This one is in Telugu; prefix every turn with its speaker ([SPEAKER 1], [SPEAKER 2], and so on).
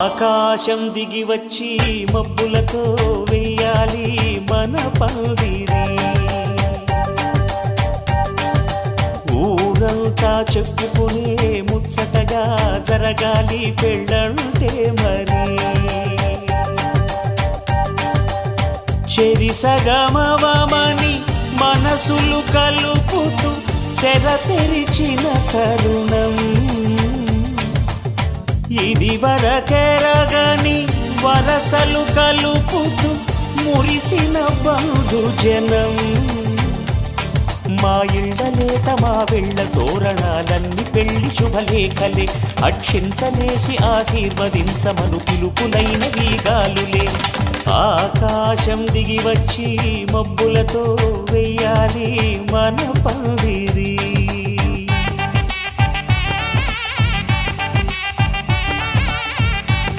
[SPEAKER 1] ఆకాశం దిగి వచ్చి మబ్బులతో వెయ్యాలి మన పందిరి. ఊరంతా చెప్పుకునే ముచ్చటగా జరగాలి పెళ్ళంటే మరి. చెరిసగమవమని మనసులు కలుపుతూ తెర తెరిచిన తరుణం ఇది వరకెరగని వరసలు కలుపుతూ మురిసిన బంధు జనం. మా ఇళ్ళలేత మా వెళ్ళ తోరణాలన్నీ పెళ్లి శుభలేఖలే. అక్షింతలేసి ఆశీర్వదించమను పిలుపులైన వీగాలులే. ఆకాశం దిగి వచ్చి మబ్బులతో వెయ్యాలి మన పందిరి.